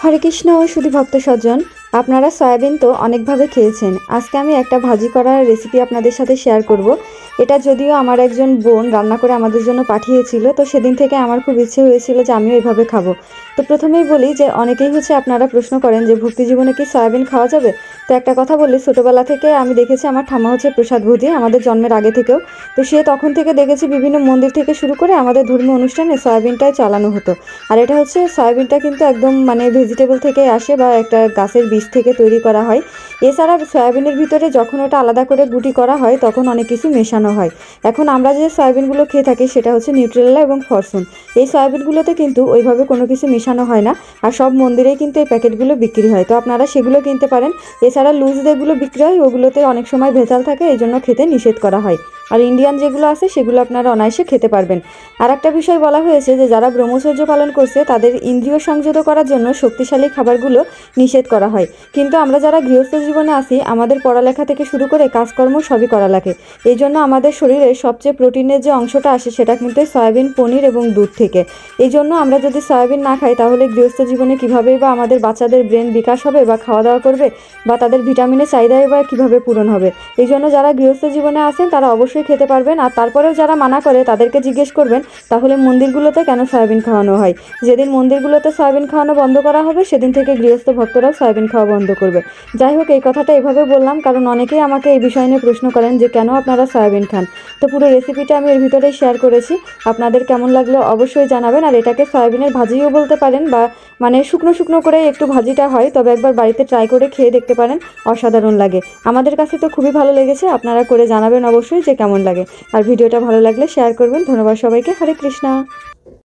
হরে কৃষ্ণ শুধু ভক্ত সজ্জন, আপনারা সয়াবিন তো অনেকভাবে খেয়েছেন। আজকে আমি একটা ভাজি করার রেসিপি আপনাদের সাথে শেয়ার করব। এটা যদিও আমার একজন বোন রান্না করে আমাদের জন্য পাঠিয়েছিল, তো সেদিন থেকে আমার খুব ইচ্ছে হয়েছিল যে আমিও এভাবে খাবো। তো প্রথমেই বলি যে অনেকেই আপনারা প্রশ্ন করেন যে ভক্তি জীবনে কি সয়াবিন খাওয়া যাবে। তো একটা কথা বলি, ছোটোবেলা থেকে আমি দেখেছি আমার ঠাম্মা প্রসাদ ভোজি আমাদের জন্মের আগে থেকেও। তো সে তখন থেকে দেখেছি বিভিন্ন মন্দির থেকে শুরু করে আমাদের ধর্মীয় অনুষ্ঠানে সয়াবিনটাই চালানো হতো। আর এটা সয়াবিনটা কিন্তু একদম মানে ভেজিটেবল থেকে আসে বা একটা গাছের বীজ থেকে তৈরি করা হয়। এছাড়া সয়াবিনের ভিতরে যখন ওটা আলাদা করে গুটি করা হয় তখন অনেক কিছু মেশানো হয়। এখন আমরা যে সয়াবিনগুলো খেয়ে থাকি সেটা নিউট্রেলা এবং ফরচুন। এই সয়াবিনগুলোতে কিন্তু ওইভাবে কোনো কিছু মেশানো হয় না। আর সব মন্দিরেই কিন্তু এই প্যাকেটগুলো বিক্রি হয়, তো আপনারা সেগুলো কিনতে পারেন। এছাড়া লুজ যেগুলো বিক্রি হয় ওগুলোতে অনেক সময় ভেজাল থাকে, এই জন্য খেতে নিষেধ করা হয়। আর ইন্ডিয়ান যেগুলো আছে সেগুলো আপনারা অনায়াসে খেতে পারবেন। আর একটা বিষয় বলা হয়েছে যে যারা ব্রহ্মচর্য পালন করছে তাদের ইন্দ্রিয় সংযত করার জন্য শক্তিশালী খাবারগুলো নিষেধ করা হয়। কিন্তু আমরা যারা গৃহস্থ জীবনে আছি আমাদের পড়ালেখা থেকে শুরু করে কাজকর্ম সবই করা লাগে। এই জন্য আমাদের শরীরে সবচেয়ে প্রোটিনের যে অংশটা আসে সেটা কিন্তু সয়াবিন, পনির এবং দুধ থেকে। এই জন্য আমরা যদি সয়াবিন না খাই তাহলে গৃহস্থ জীবনে কীভাবেই বা আমাদের বাচ্চাদের ব্রেন বিকাশ হবে বা খাওয়া দাওয়া করবে বা তাদের ভিটামিনের চাহিদাই বা কীভাবে পূরণ হবে। এই জন্য যারা গৃহস্থ জীবনে আছেন তারা অবশ্যই খেতে পারবেন। আর তারপরেও যারা মানা করে তাদেরকে জিজ্ঞেস করবেন তাহলে মন্দিরগুলোতে কেন সয়াবিন খাওয়ানো হয়। যেদিন মন্দিরগুলোতে সয়াবিন খাওয়ানো বন্ধ করা হবে সেদিন থেকে গৃহস্থ ভক্তরাও সয়াবিন খাওয়া বন্ধ করবে। যাই হোক, এই কথাটা এভাবে বললাম কারণ অনেকেই আমাকে এই বিষয় নিয়ে প্রশ্ন করেন যে কেন আপনারা সয়াবিন খান। তো পুরো রেসিপিটা আমি এর ভিতরেই শেয়ার করেছি। আপনাদের কেমন লাগলো অবশ্যই জানাবেন। আর এটাকে সয়াবিনের ভাজিও বলতে পারেন, বা মানে শুকনো শুকনো করে একটু ভাজিটা হয়, তবে একবার বাড়িতে ট্রাই করে খেয়ে দেখতে পারেন, অসাধারণ লাগে। আমাদের কাছে তো খুবই ভালো লেগেছে, আপনারা করে জানাবেন অবশ্যই যে কেমন লাগে। আর ভিডিওটা ভালো লাগলে শেয়ার করবেন। ধন্যবাদ সবাইকে। হরে কৃষ্ণা।